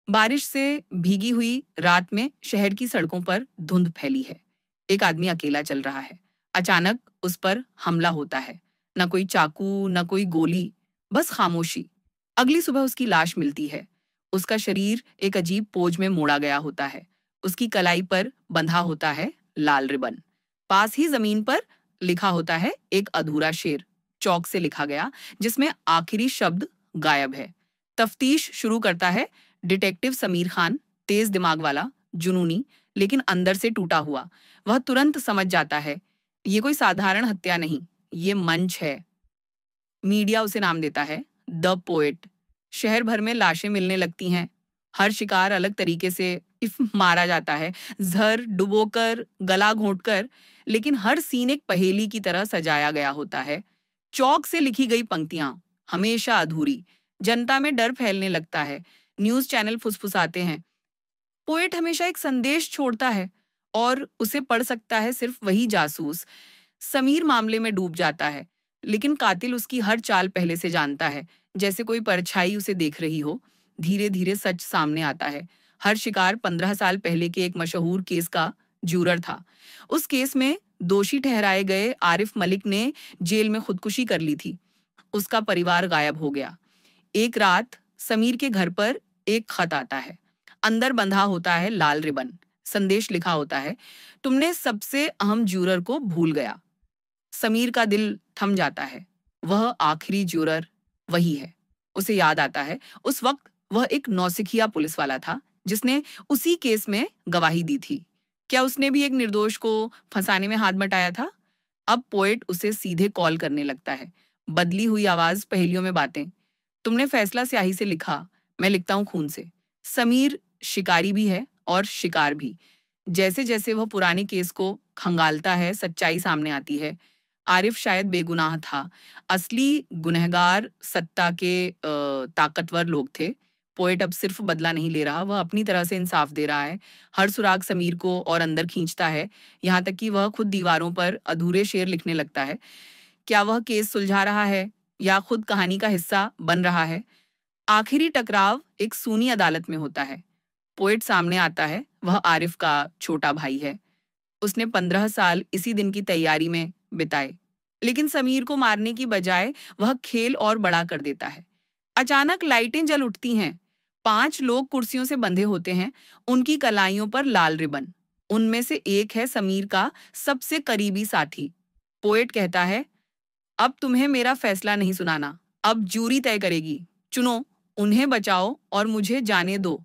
बारिश से भीगी हुई रात में शहर की सड़कों पर धुंध फैली है। एक आदमी अकेला चल रहा है। अचानक उस पर हमला होता है। न कोई चाकू, न कोई गोली, बस खामोशी। अगली सुबह उसकी लाश मिलती है। उसका शरीर एक अजीब पोज में मोड़ा गया होता है। उसकी कलाई पर बंधा होता है लाल रिबन। पास ही जमीन पर लिखा होता है एक अधूरा शेर, चौक से लिखा गया, जिसमें आखिरी शब्द गायब है। तफ्तीश शुरू करता है डिटेक्टिव समीर खान, तेज दिमाग वाला, जुनूनी, लेकिन अंदर से टूटा हुआ। वह तुरंत समझ जाता है, ये कोई साधारण हत्या नहीं, ये मंच है। मीडिया उसे नाम देता है द पोएट। शहर भर में लाशें मिलने लगती हैं। हर शिकार अलग तरीके से इफ मारा जाता है, जहर डुबोकर, गला घोंटकर, लेकिन हर सीन एक पहेली की तरह सजाया गया होता है। चौक से लिखी गई पंक्तियां हमेशा अधूरी। जनता में डर फैलने लगता है। न्यूज़ चैनल फुसफुसाते हैं। पोएट हमेशा एक संदेश छोड़ता है और उसे पढ़ सकता है सिर्फ वही जासूस। समीर मामले में डूब जाता है, लेकिन कातिल उसकी हर चाल पहले से जानता है, जैसे कोई परछाई उसे देख रही हो। धीरे-धीरे सच सामने आता है। हर शिकार 15 साल पहले के एक मशहूर केस का जूरर था। उस केस में दोषी ठहराए गए आरिफ मलिक ने जेल में खुदकुशी कर ली थी। उसका परिवार गायब हो गया। एक रात समीर के घर पर एक खत आता है। अंदर बंधा होता है लाल रिबन। संदेश लिखा होता है, तुमने सबसे अहम ज्यूरर को भूल गया। समीर का दिल थम जाता है। वह आखिरी ज्यूरर वही है। उसे याद आता है, उस वक्त वह एक नौसिखिया पुलिस वाला था, जिसने उसी केस में गवाही दी थी। क्या उसने भी एक निर्दोष को फंसाने में हाथ बटाया था? अब पोएट उसे सीधे कॉल करने लगता है। बदली हुई आवाज, पहेलियों में बातें। तुमने फैसला स्याही से लिखा, मैं लिखता हूँ खून से। समीर शिकारी भी है और शिकार भी। जैसे-जैसे वह पुराने केस को खंगालता है, सच्चाई सामने आती है। आरिफ शायद बेगुनाह था। असली गुनहगार सत्ता के ताकतवर लोग थे। पोएट अब सिर्फ बदला नहीं ले रहा, वह अपनी तरह से इंसाफ दे रहा है। हर सुराग समीर को और अंदर खींचता है, यहाँ तक कि वह खुद दीवारों पर अधूरे शेर लिखने लगता है। क्या वह केस सुलझा रहा है या खुद कहानी का हिस्सा बन रहा है? आखिरी टकराव एक सूनी अदालत में होता है। पोएट सामने आता है। वह आरिफ का छोटा भाई है। उसने 15 साल इसी दिन की तैयारी में बिताए। लेकिन समीर को मारने की बजाय वह खेल और बड़ा कर देता है। अचानक लाइटें जल उठती हैं। 5 लोग कुर्सियों से बंधे होते हैं, उनकी कलाइयों पर लाल रिबन। उनमें से एक है समीर का सबसे करीबी साथी। पोएट कहता है, अब तुम्हें मेरा फैसला नहीं सुनाना, अब जूरी तय करेगी। चुनो, उन्हें बचाओ और मुझे जाने दो,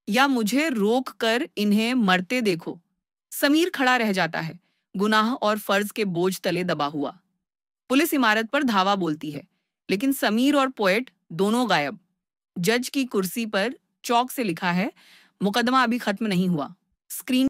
या मुझे रोक कर इन्हें मरते देखो। समीर खड़ा रह जाता है, गुनाह और फर्ज के बोझ तले दबा हुआ। पुलिस इमारत पर धावा बोलती है, लेकिन समीर और पोएट दोनों गायब। जज की कुर्सी पर चौक से लिखा है, मुकदमा अभी खत्म नहीं हुआ। स्क्रीन